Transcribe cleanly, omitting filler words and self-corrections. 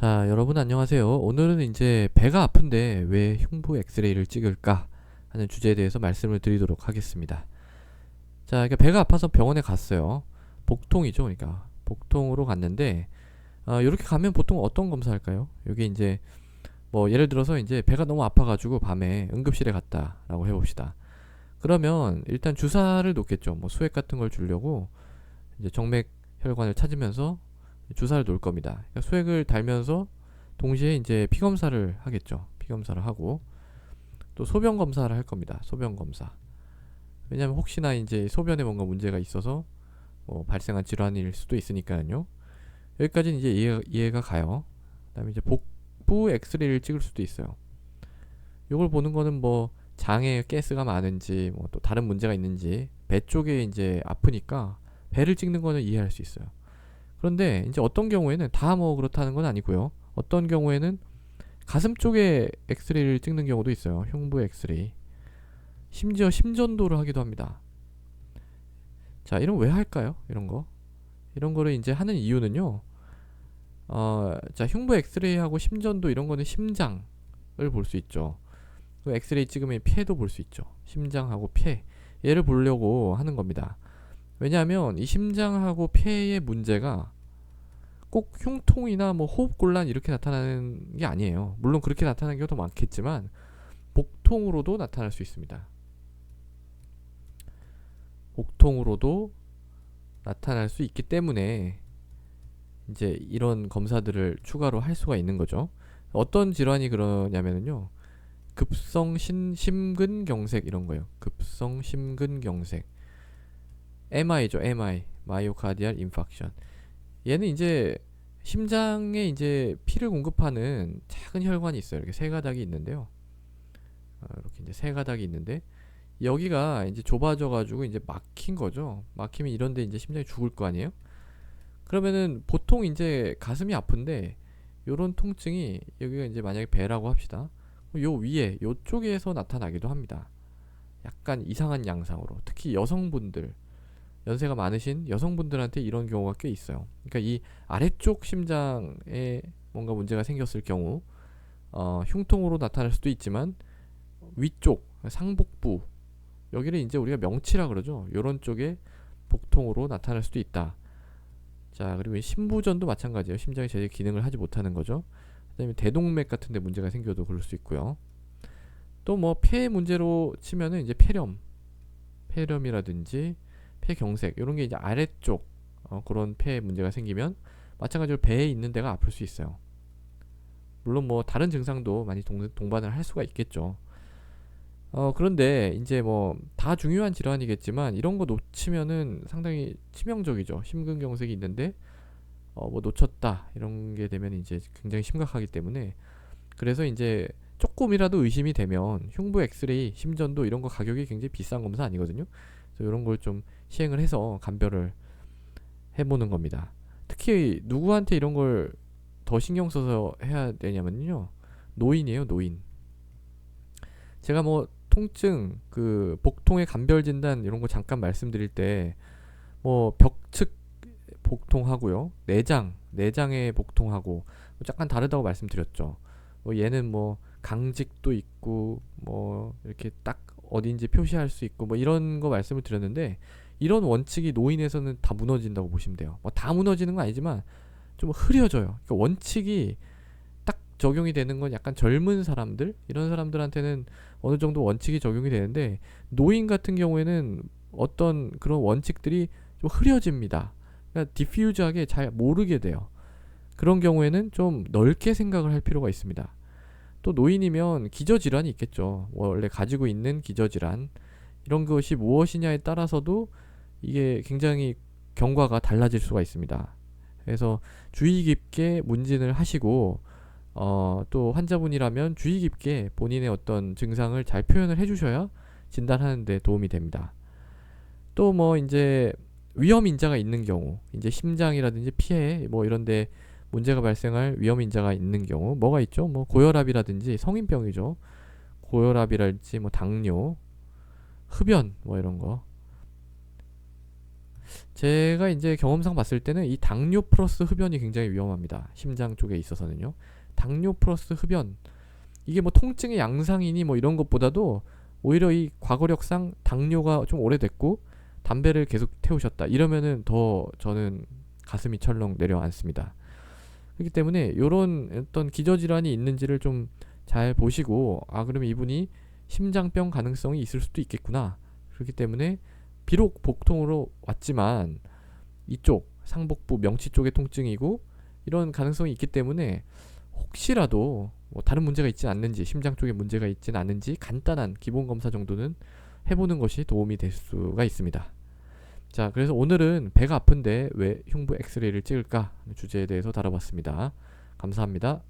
자, 여러분 안녕하세요. 오늘은 이제 배가 아픈데 왜 흉부 엑스레이를 찍을까 하는 주제에 대해서 말씀을 드리도록 하겠습니다. 자, 그러니까 배가 아파서 병원에 갔어요. 복통이죠. 그러니까 복통으로 갔는데 이렇게 가면 보통 어떤 검사할까요? 여기 이제 뭐 예를 들어서 이제 배가 너무 아파가지고 밤에 응급실에 갔다라고 해봅시다. 그러면 일단 주사를 놓겠죠. 뭐 수액 같은 걸 주려고 이제 정맥 혈관을 찾으면서 주사를 놓을 겁니다. 그러니까 수액을 달면서 동시에 이제 피 검사를 하겠죠. 피 검사를 하고 또 소변 검사를 할 겁니다. 소변 검사. 왜냐하면 혹시나 이제 소변에 뭔가 문제가 있어서 뭐 발생한 질환일 수도 있으니까요. 여기까지는 이제 이해가 가요. 그다음에 이제 복부 엑스레이를 찍을 수도 있어요. 이걸 보는 거는 뭐 장에 가스가 많은지 뭐 또 다른 문제가 있는지 배 쪽에 이제 아프니까 배를 찍는 거는 이해할 수 있어요. 그런데 이제 어떤 경우에는 다 뭐 그렇다는 건 아니고요. 어떤 경우에는 가슴 쪽에 엑스레이를 찍는 경우도 있어요. 흉부 엑스레이. 심지어 심전도를 하기도 합니다. 자, 이런 왜 할까요? 이런 거. 이런 거를 이제 하는 이유는요. 자, 흉부 엑스레이하고 심전도 이런 거는 심장을 볼 수 있죠. 그 엑스레이 찍으면 폐도 볼 수 있죠. 심장하고 폐. 얘를 보려고 하는 겁니다. 왜냐하면 이 심장하고 폐의 문제가 꼭 흉통이나 뭐 호흡곤란 이렇게 나타나는 게 아니에요. 물론 그렇게 나타나는 경우도 많겠지만 복통으로도 나타날 수 있습니다. 복통으로도 나타날 수 있기 때문에 이제 이런 검사들을 추가로 할 수가 있는 거죠. 어떤 질환이 그러냐면요. 급성 심근경색 이런 거예요. 급성 심근경색. MI죠. MI. 마이오카디알 인팍션. 얘는 이제 심장에 이제 피를 공급하는 작은 혈관이 있어요. 이렇게 세 가닥이 있는데요. 이렇게 이제 세 가닥이 있는데 여기가 이제 좁아져 가지고 이제 막힌 거죠. 막히면 이런데 이제 심장이 죽을 거 아니에요? 그러면은 보통 이제 가슴이 아픈데 요런 통증이 여기가 이제 만약에 배라고 합시다. 요 위에 요쪽에서 나타나기도 합니다. 약간 이상한 양상으로. 특히 여성분들 연세가 많으신 여성분들한테 이런 경우가 꽤 있어요. 그러니까 이 아래쪽 심장에 뭔가 문제가 생겼을 경우 흉통으로 나타날 수도 있지만 위쪽 상복부 여기를 이제 우리가 명치라 그러죠. 이런 쪽에 복통으로 나타날 수도 있다. 자, 그리고 심부전도 마찬가지예요. 심장이 제대로 기능을 하지 못하는 거죠. 그다음에 대동맥 같은 데 문제가 생겨도 그럴 수 있고요. 또 뭐 폐 문제로 치면은 이제 폐렴이라든지 폐경색 이런 게 이제 아래쪽 그런 폐에 문제가 생기면 마찬가지로 배에 있는 데가 아플 수 있어요. 물론 뭐 다른 증상도 많이 동반을 할 수가 있겠죠. 그런데 이제 뭐 다 중요한 질환이겠지만 이런 거 놓치면은 상당히 치명적이죠. 심근경색이 있는데 뭐 놓쳤다 이런 게 되면 이제 굉장히 심각하기 때문에 그래서 이제 조금이라도 의심이 되면 흉부 엑스레이, 심전도 이런 거 가격이 굉장히 비싼 검사 아니거든요. 그래서 이런 걸 좀 시행을 해서 감별을 해보는 겁니다. 특히 누구한테 이런 걸 더 신경 써서 해야 되냐면요. 노인이에요, 노인. 제가 뭐 통증, 그 복통의 감별 진단 이런 거 잠깐 말씀드릴 때 뭐 벽측 복통하고요, 내장의 복통하고 약간 다르다고 말씀드렸죠. 뭐 얘는 뭐 강직도 있고 뭐 이렇게 딱 어딘지 표시할 수 있고 뭐 이런 거 말씀을 드렸는데 이런 원칙이 노인에서는 다 무너진다고 보시면 돼요. 뭐 다 무너지는 건 아니지만 좀 흐려져요. 그러니까 원칙이 딱 적용이 되는 건 약간 젊은 사람들 이런 사람들한테는 어느 정도 원칙이 적용이 되는데 노인 같은 경우에는 어떤 그런 원칙들이 좀 흐려집니다. 그러니까 디퓨즈하게 잘 모르게 돼요. 그런 경우에는 좀 넓게 생각을 할 필요가 있습니다. 또 노인이면 기저질환이 있겠죠. 원래 가지고 있는 기저질환 이런 것이 무엇이냐에 따라서도 이게 굉장히 경과가 달라질 수가 있습니다. 그래서 주의 깊게 문진을 하시고 또 환자분이라면 주의 깊게 본인의 어떤 증상을 잘 표현을 해주셔야 진단하는 데 도움이 됩니다. 또 뭐 이제 위험 인자가 있는 경우, 이제 심장이라든지 피해 뭐 이런데 문제가 발생할 위험 인자가 있는 경우 뭐가 있죠? 뭐 고혈압이라든지 성인병이죠. 고혈압이랄지 뭐 당뇨, 흡연 뭐 이런 거. 제가 이제 경험상 봤을 때는 이 당뇨 플러스 흡연이 굉장히 위험합니다. 심장 쪽에 있어서는요. 당뇨 플러스 흡연, 이게 뭐 통증의 양상이니 뭐 이런 것보다도 오히려 이 과거력상 당뇨가 좀 오래됐고 담배를 계속 태우셨다 이러면은 더 저는 가슴이 철렁 내려앉습니다. 그렇기 때문에 이런 어떤 기저질환이 있는지를 좀 잘 보시고, 아 그러면 이분이 심장병 가능성이 있을 수도 있겠구나. 그렇기 때문에 비록 복통으로 왔지만 이쪽 상복부 명치 쪽의 통증이고 이런 가능성이 있기 때문에 혹시라도 뭐 다른 문제가 있지 않는지, 심장 쪽에 문제가 있지는 않은지 간단한 기본 검사 정도는 해보는 것이 도움이 될 수가 있습니다. 자, 그래서 오늘은 배가 아픈데 왜 흉부 엑스레이를 찍을까 하는 주제에 대해서 다뤄봤습니다. 감사합니다.